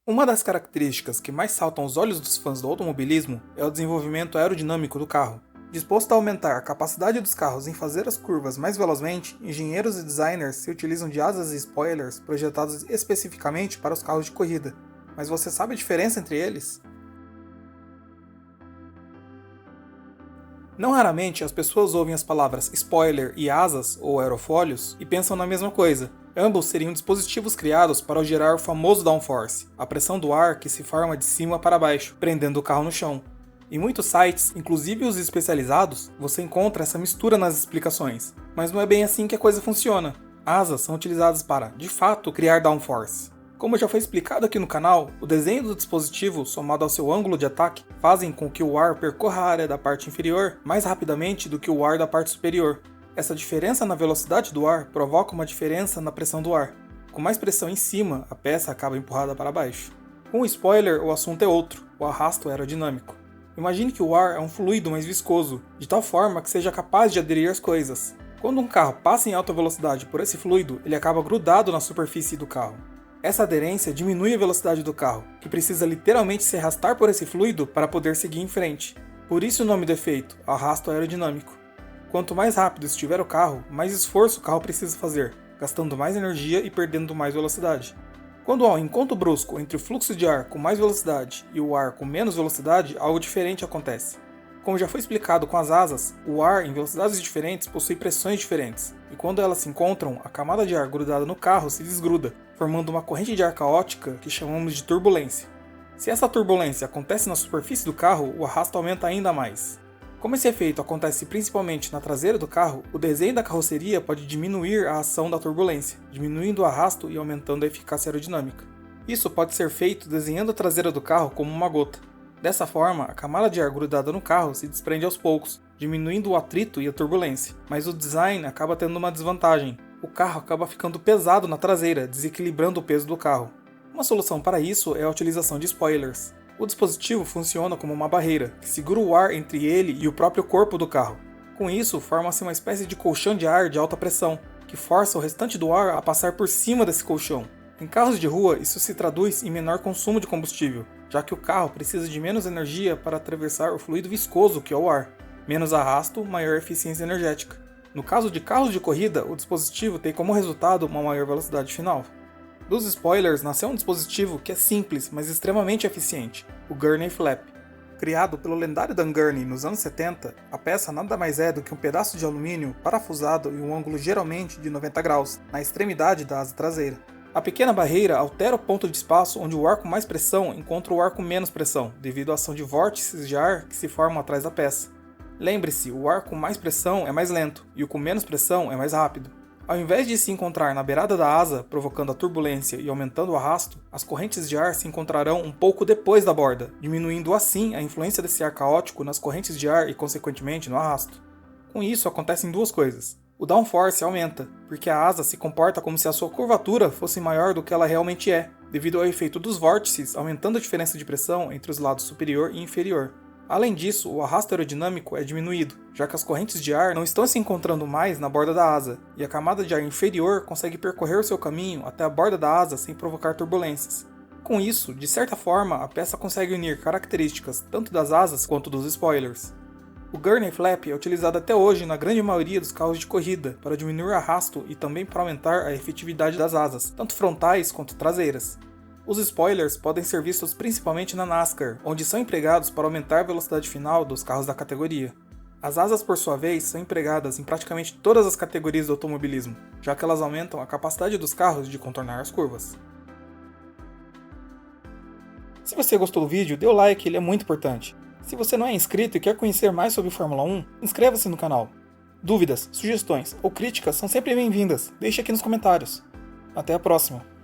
Uma das características que mais saltam aos olhos dos fãs do automobilismo é o desenvolvimento aerodinâmico do carro. Disposto a aumentar a capacidade dos carros em fazer as curvas mais velozmente, engenheiros e designers se utilizam de asas e spoilers projetados especificamente para os carros de corrida. Mas você sabe a diferença entre eles? Não raramente as pessoas ouvem as palavras spoiler e asas, ou aerofólios, e pensam na mesma coisa. Ambos seriam dispositivos criados para gerar o famoso downforce, a pressão do ar que se forma de cima para baixo, prendendo o carro no chão. Em muitos sites, inclusive os especializados, você encontra essa mistura nas explicações, mas não é bem assim que a coisa funciona. Asas são utilizadas para, de fato, criar downforce. Como já foi explicado aqui no canal, o desenho do dispositivo somado ao seu ângulo de ataque fazem com que o ar percorra a área da parte inferior mais rapidamente do que o ar da parte superior. Essa diferença na velocidade do ar provoca uma diferença na pressão do ar. Com mais pressão em cima, a peça acaba empurrada para baixo. Com o spoiler, o assunto é outro, o arrasto aerodinâmico. Imagine que o ar é um fluido mais viscoso, de tal forma que seja capaz de aderir às coisas. Quando um carro passa em alta velocidade por esse fluido, ele acaba grudado na superfície do carro. Essa aderência diminui a velocidade do carro, que precisa literalmente se arrastar por esse fluido para poder seguir em frente. Por isso o nome do efeito, arrasto aerodinâmico. Quanto mais rápido estiver o carro, mais esforço o carro precisa fazer, gastando mais energia e perdendo mais velocidade. Quando há um encontro brusco entre o fluxo de ar com mais velocidade e o ar com menos velocidade, algo diferente acontece. Como já foi explicado com as asas, o ar em velocidades diferentes possui pressões diferentes, e quando elas se encontram, a camada de ar grudada no carro se desgruda, formando uma corrente de ar caótica que chamamos de turbulência. Se essa turbulência acontece na superfície do carro, o arrasto aumenta ainda mais. Como esse efeito acontece principalmente na traseira do carro, o desenho da carroceria pode diminuir a ação da turbulência, diminuindo o arrasto e aumentando a eficácia aerodinâmica. Isso pode ser feito desenhando a traseira do carro como uma gota. Dessa forma, a camada de ar grudada no carro se desprende aos poucos, diminuindo o atrito e a turbulência, mas o design acaba tendo uma desvantagem. O carro acaba ficando pesado na traseira, desequilibrando o peso do carro. Uma solução para isso é a utilização de spoilers. O dispositivo funciona como uma barreira, que segura o ar entre ele e o próprio corpo do carro. Com isso, forma-se uma espécie de colchão de ar de alta pressão, que força o restante do ar a passar por cima desse colchão. Em carros de rua, isso se traduz em menor consumo de combustível, já que o carro precisa de menos energia para atravessar o fluido viscoso que é o ar. Menos arrasto, maior eficiência energética. No caso de carros de corrida, o dispositivo tem como resultado uma maior velocidade final. Dos spoilers nasceu um dispositivo que é simples, mas extremamente eficiente, o Gurney Flap. Criado pelo lendário Dan Gurney nos anos 70, a peça nada mais é do que um pedaço de alumínio parafusado em um ângulo geralmente de 90 graus, na extremidade da asa traseira. A pequena barreira altera o ponto de espaço onde o ar com mais pressão encontra o ar com menos pressão, devido à ação de vórtices de ar que se formam atrás da peça. Lembre-se, o ar com mais pressão é mais lento, e o com menos pressão é mais rápido. Ao invés de se encontrar na beirada da asa, provocando a turbulência e aumentando o arrasto, as correntes de ar se encontrarão um pouco depois da borda, diminuindo assim a influência desse ar caótico nas correntes de ar e, consequentemente, no arrasto. Com isso, acontecem duas coisas. O downforce aumenta, porque a asa se comporta como se a sua curvatura fosse maior do que ela realmente é, devido ao efeito dos vórtices aumentando a diferença de pressão entre os lados superior e inferior. Além disso, o arrasto aerodinâmico é diminuído, já que as correntes de ar não estão se encontrando mais na borda da asa, e a camada de ar inferior consegue percorrer o seu caminho até a borda da asa sem provocar turbulências. Com isso, de certa forma, a peça consegue unir características tanto das asas quanto dos spoilers. O Gurney Flap é utilizado até hoje na grande maioria dos carros de corrida para diminuir o arrasto e também para aumentar a efetividade das asas, tanto frontais quanto traseiras. Os spoilers podem ser vistos principalmente na NASCAR, onde são empregados para aumentar a velocidade final dos carros da categoria. As asas, por sua vez, são empregadas em praticamente todas as categorias do automobilismo, já que elas aumentam a capacidade dos carros de contornar as curvas. Se você gostou do vídeo, dê o like, ele é muito importante. Se você não é inscrito e quer conhecer mais sobre Fórmula 1, inscreva-se no canal. Dúvidas, sugestões ou críticas são sempre bem-vindas, deixe aqui nos comentários. Até a próxima!